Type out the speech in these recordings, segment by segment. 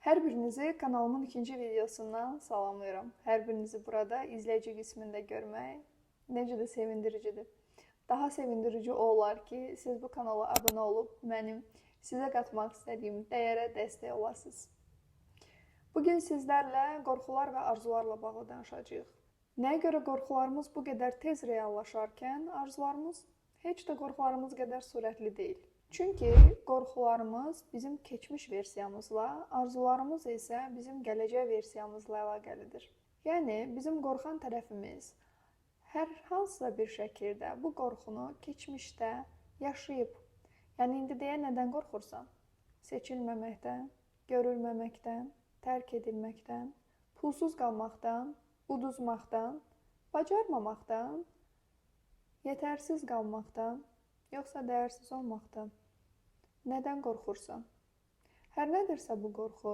Hər birinizi kanalımın ikinci videosundan salamlayıram. Hər birinizi burada izləyici qismində görmək necə də sevindiricidir. Daha sevindirici o olar ki, siz bu kanala abunə olub mənim sizə qatmaq istədiyim dəyərə dəstək olasınız. Bugün sizlərlə qorxular və arzularla bağlı danışacağıq. Nəyə görə qorxularımız bu qədər tez reallaşarkən, arzularımız heç də qorxularımız qədər sürətli deyil? Çünki qorxularımız bizim keçmiş versiyamızla, arzularımız isə bizim gələcək versiyamızla əlaqəlidir. Yəni, bizim qorxan tərəfimiz hər hansısa bir şəkildə bu qorxunu keçmişdə yaşayıb. Yəni, indi deyə nədən qorxursan? Seçilməməkdən, görülməməkdən, tərk edilməkdən, pulsuz qalmaqdan, uduzmaqdan, bacarmamaqdan, yetərsiz qalmaqdan, yoxsa dəyərsiz olmaqdan? Nədən qorxursan? Hər nədirsə bu qorxu,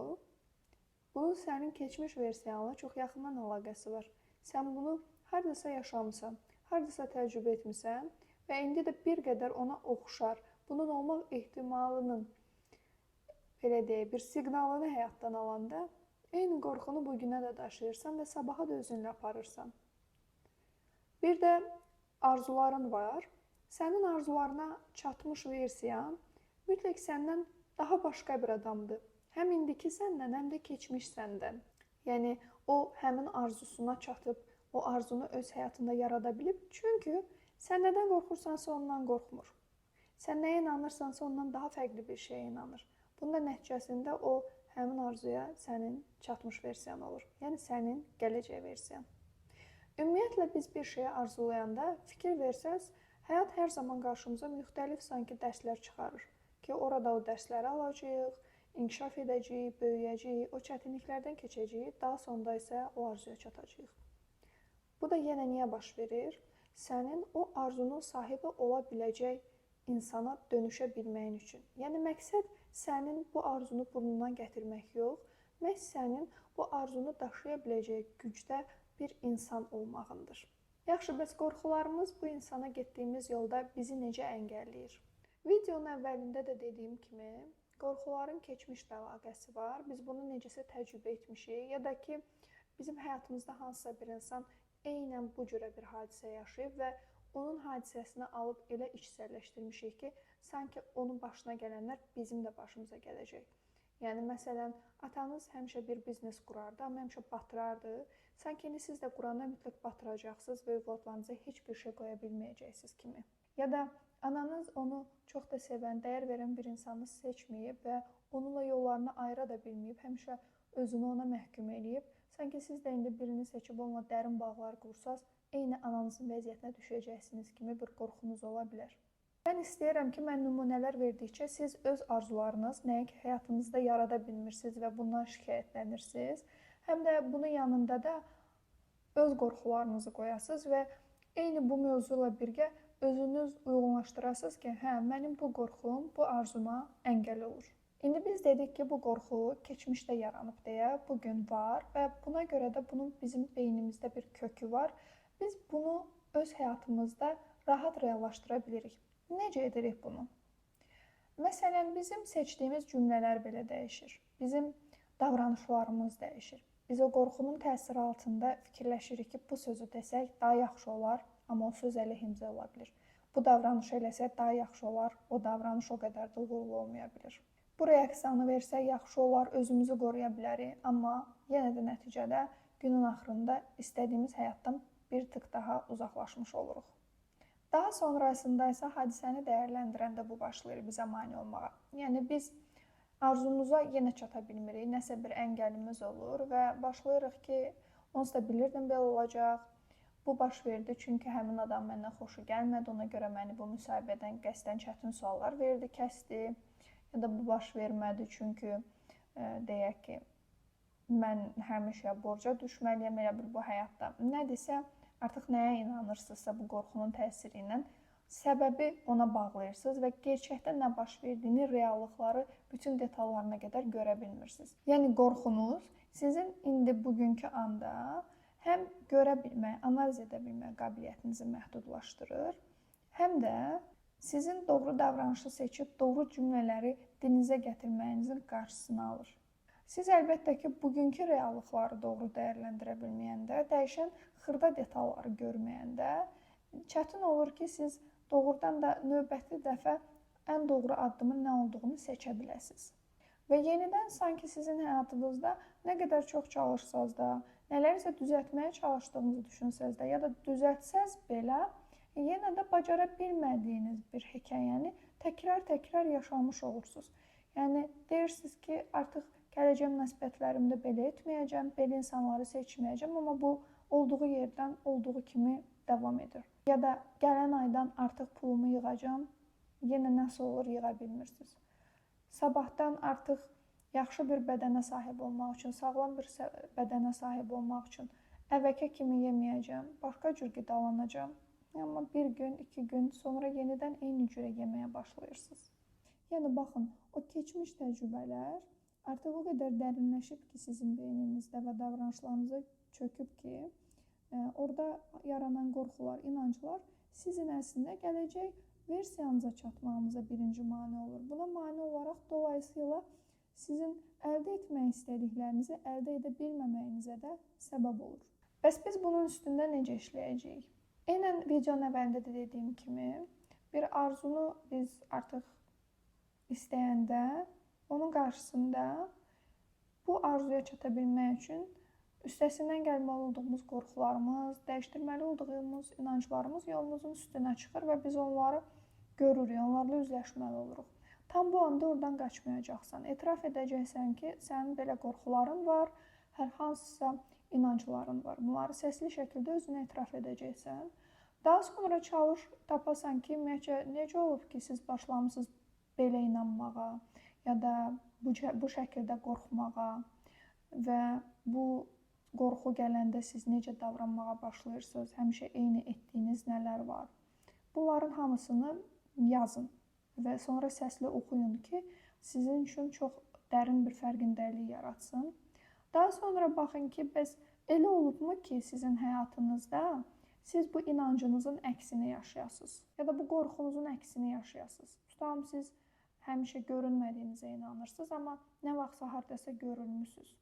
bunun sənin keçmiş versiyanla çox yaxından əlaqəsi var. Sən bunu hardasa yaşamısan, hardasa təcrübə etmisən və indi də bir qədər ona oxşar, bunun olmaq ehtimalının belə deyək, bir siqnalını həyatdan alanda eyni qorxunu bugünə də daşıyırsan və sabaha da özünlə aparırsan. Bir də arzuların var. Sənin arzularına çatmış versiyan mütləq səndən daha başqa bir adamdır. Həm indiki səndən, həm də keçmiş səndən. Yəni, o həmin arzusuna çatıb, o arzunu öz həyatında yarada bilib. Çünki sən nədən qorxursansa ondan qorxmur. Sən nəyə inanırsansa ondan daha fərqli bir şeyə inanır. Bunun da nəticəsində o həmin arzuya sənin çatmış versiyan olur. Yəni, sənin gələcək versiyan. Ümumiyyətlə, biz bir şeyə arzulayanda fikir versəz, həyat hər zaman qarşımıza müxtəlif sanki dərslər çıxarır ki, orada o dərsləri alacağıq, inkişaf edəcəyik, böyüyəcəyik, o çətinliklərdən keçəcəyik, daha sonda isə o arzuya çatacağıq. Bu da yenə niyə baş verir? Sənin o arzunun sahibi ola biləcək insana dönüşə bilməyin üçün. Yəni, məqsəd sənin bu arzunu burnundan gətirmək yox, məhz sənin bu arzunu daşıya biləcək gücdə bir insan olmağındır. Yaxşı, bəs qorxularımız bu insana getdiyimiz yolda bizi necə əngəlləyir? Videonun əvvəlində də dediyim kimi, qorxuların keçmişlə əlaqəsi var. Biz bunu necəsə təcrübə etmişik, ya da ki, bizim həyatımızda hansısa bir insan eynən bu cürə bir hadisə yaşayıb və onun hadisəsini alıb elə içsəlləşdirmişik ki, sanki onun başına gələnlər bizim də başımıza gələcək. Yəni, məsələn, atanız həmişə bir biznes qurardı, amma həmişə batırardı. Sanki indi siz də quranda mütləq batıracaqsınız və övladlarınıza heç bir şey qoya bilməyəcəksiniz kimi. Ya da ananız onu çox da sevən, dəyər verən bir insanı seçməyib və onunla yollarını ayıra da bilməyib, həmişə özünü ona məhkum eləyib. Sanki siz də indi birini seçib onunla dərin bağlar qursaz, eyni ananızın vəziyyətinə düşəcəksiniz kimi bir qorxunuz ola bilər. Mən istəyirəm ki, mən nümunələr verdikcə siz öz arzularınız, nəyə ki, həyatınızda yarada bilmirsiniz və bundan şikayətlənirsiniz, həm də bunun yanında da öz qorxularınızı qoyasınız və eyni bu mövzu ilə birgə özünüz uyğunlaşdırasınız ki, hə, mənim bu qorxum, bu arzuma əngəl olur. İndi biz dedik ki, bu qorxu keçmişdə yaranıb deyə, bugün var və buna görə də bunun bizim beynimizdə bir kökü var. Biz bunu öz həyatımızda rahat reallaşdıra bilirik. Necə edirik bunu? Məsələn, bizim seçdiyimiz cümlələr belə dəyişir. Bizim davranışlarımız dəyişir. Biz o qorxunun təsiri altında fikirləşirik ki, bu sözü desək daha yaxşı olar, amma o söz əleyhimizə ola bilir. Bu davranışı eləsək daha yaxşı olar, o davranış o qədər də uğurlu olmaya bilir. Bu reaksiyanı versək yaxşı olar, özümüzü qoruya bilərik, amma yenə də nəticədə günün axırında istədiyimiz həyatdan bir tık daha uzaqlaşmış oluruq. Daha sonrasında isə hadisəni dəyərləndirəndə bu başlayır bizə mane olmağa. Yəni, biz arzumuza yenə çata bilmirik, nəsə bir əngəlimiz olur və başlayırıq ki, onsuz da bilirdim belə olacaq. Bu baş verdi çünki həmin adam məndən xoşu gəlmədi, ona görə məni bu müsahibədən qəsdən çətin suallar verdi, kəsdi. Ya da bu baş vermədi çünki deyək ki, mən həmişə borca düşməliyəm, elə bir bu həyatda. Nədirsə, artıq nəyə inanırsınızsa bu qorxunun təsiri ilə səbəbi ona bağlayırsınız və gerçəkdə nə baş verdiyini, reallıqları bütün detallarına qədər görə bilmirsiniz. Yəni, qorxunuz sizin indi bugünkü anda həm görə bilmək, analiz edə bilmək qabiliyyətinizi məhdudlaşdırır, həm də sizin doğru davranışı seçib doğru cümlələri dilinizə gətirməyinizin qarşısını alır. Siz əlbəttə ki, bugünkü reallıqları doğru dəyərləndirə bilməyəndə, dəyişən xırda detalları görməyəndə çətin olur ki, siz doğrudan da növbəti dəfə ən doğru addımın nə olduğunu seçə biləsiniz. Və yenidən sanki sizin həyatınızda nə qədər çox çalışsanız da, nələrsə düzəltməyə çalışdığınızı düşünsəz də, ya da düzəltsəz belə, yenə də bacara bilmədiyiniz bir hekayəni təkrar-təkrar yaşamış olursunuz. Yəni, deyirsiniz ki, artıq gələcək münasibətlərimdə belə etməyəcəm, belə insanları seçməyəcəm, amma bu olduğu yerdən olduğu kimi davam edir. Ya da gələn aydan artıq pulumu yığacam, yenə nəsə olur, yığa bilmirsiniz. Sabahdan artıq yaxşı bir bədənə sahib olmaq üçün, sağlam bir bədənə sahib olmaq üçün əvvəlki kimi yeməyəcəm, başqa cür qidalanacam. Amma bir gün, 2 gün sonra yenidən eyni cürə yeməyə başlayırsınız. Yəni, baxın, o keçmiş təcrübələr artıq o qədər dərinləşib ki, sizin beyninizdə və davranışlarınıza çöküb ki, orada yaranan qorxular, inanclar sizin əslində gələcək versiyanıza çatmağınıza birinci mane olur. Buna mane olaraq dolayısıyla sizin əldə etmək istədiklərinizi əldə edə bilməməyinizə də səbəb olur. Bəs biz bunun üstündə necə işləyəcəyik? Eynən videonun əvvəlində də dediyim kimi, bir arzunu biz artıq istəyəndə, onun qarşısında bu arzuya çata bilmək üçün üstəsindən gəlməli olduğumuz qorxularımız, dəyişdirməli olduğumuz inanclarımız yolumuzun üstünə çıxır və biz onları görürük, onlarla üzləşməli oluruq. Tam bu anda oradan qaçmayacaqsan. Etiraf edəcəksən ki, sənin belə qorxuların var, hər hansısa inancların var. Bunları səsli şəkildə özünə etiraf edəcəksən. Daha sonra çalış tapasan ki, necə olub ki, siz başlamısınız belə inanmağa ya da bu şəkildə qorxmağa və bu qorxu gələndə siz necə davranmağa başlayırsınız, həmişə eyni etdiyiniz nələr var. Bunların hamısını yazın və sonra səsli oxuyun ki, sizin üçün çox dərin bir fərqindəlik yaratsın. Daha sonra baxın ki, bəs elə olubmu ki, sizin həyatınızda siz bu inancınızın əksini yaşayasınız ya da bu qorxunuzun əksini yaşayasınız. Tutalım, siz həmişə görünmədiyinizə inanırsınız, amma nə vaxtsa hardasa görülmüsünüz.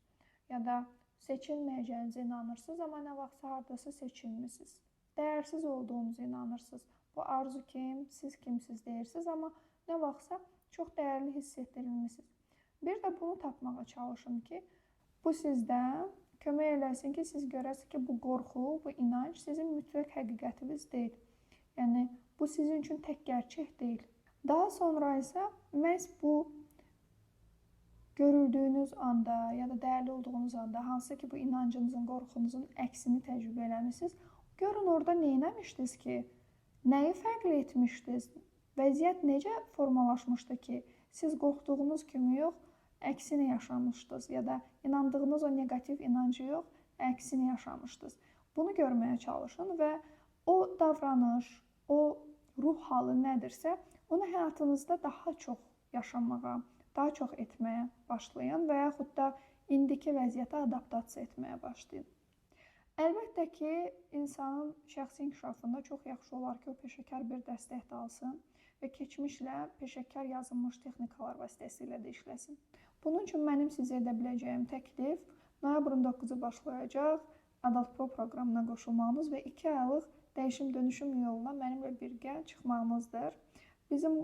Ya da seçilməyəcəyinizə inanırsınız, amma nə vaxtsa hardasa seçilmisiniz. Dəyərsiz olduğunuza inanırsınız. Bu arzu kim, siz kimsiz deyirsiniz, amma nə vaxtsa çox dəyərli hiss etdirilmisiniz. Bir də bunu tapmağa çalışın ki, bu sizdə kömək eləsin ki, siz görəsiniz ki, bu qorxu, bu inanc sizin mütləq həqiqətiniz deyil. Yəni, bu sizin üçün tək gerçək deyil. Daha sonra isə məhz bu görüldüyünüz anda ya da dəyərli olduğunuz anda, hansı ki, bu inancınızın, qorxunuzun əksini təcrübə eləmişsiniz, görün orada nə etmişdiniz ki, nəyi fərqli etmişdiniz, vəziyyət necə formalaşmışdı ki, siz qorxduğunuz kimi yox, əksini yaşamışdınız ya da inandığınız o negativ inancı yox, əksini yaşamışdınız. Bunu görməyə çalışın və o davranış, o ruh halı nədirsə, onu həyatınızda daha çox yaşamağa, daha çox etməyə başlayın və yaxud da indiki vəziyyətə adaptasiya etməyə başlayın. Əlbəttə ki, insanın şəxsi inkişafında çox yaxşı olar ki, o peşəkar bir dəstək də alsın və keçmişlə peşəkar yazılmış texnikalar vasitəsilə də işləsin. Bunun üçün mənim sizə edə biləcəyim təklif noyabrın 9-u başlayacaq Adult Pro proqramına qoşulmağınız və 2 aylıq dəyişim-dönüşüm yoluna mənimlə birgə çıxmağınızdır. Bizim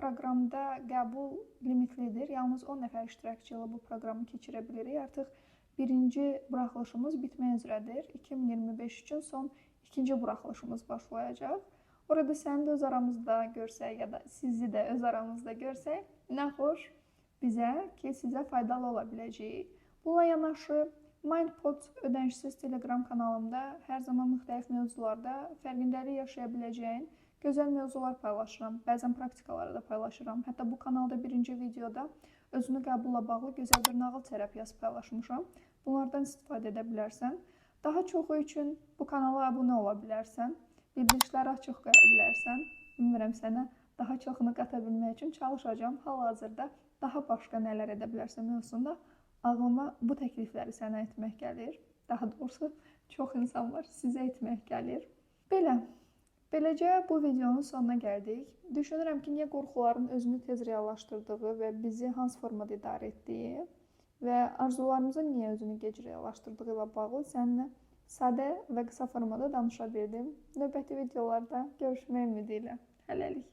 proqramda qəbul limitlidir. Yalnız 10 nəfər iştirakçı ilə bu proqramı keçirə bilirik. Artıq birinci buraxılışımız bitmək üzrədir. 2025 üçün son ikinci buraxılışımız başlayacaq. Orada səni də öz aramızda görsək ya da sizi də öz aramızda görsək, nə xoş bizə ki, sizə faydalı ola biləcəyik. Bununla yanaşı, MindPod ödənişsiz Telegram kanalımda hər zaman müxtəlif mövzularda fərqindəlik yaşaya biləcəyin gözəl mövzular paylaşıram. Bəzən praktikaları da paylaşıram. Hətta bu kanalda birinci videoda özünü qəbulla bağlı gözəl bir nağıl terapiyası paylaşmışam. Bunlardan istifadə edə bilərsən. Daha çoxu üçün bu kanala abunə ola bilərsən. Bildirişləri açıq qoya bilərsən. Bilmirəm, sənə daha çoxunu qata bilmək üçün çalışacağam. Hal-hazırda daha başqa nələr edə bilərsən mövzusunda ağlıma bu təklifləri sənə etmək gəlir. Daha doğrusu, çox insan var, sizə etmək gəlir. Beləcə bu videonun sonuna gəldik. Düşünürəm ki, niyə qorxuların özünü tez reallaşdırdığı və bizi hansı formada idarə etdiyi və arzularımızın niyə özünü gec reallaşdırdığı ilə bağlı səninlə sadə və qısa formada danışa bildim. Növbəti videolarda görüşmək ümidi ilə. Hələlik.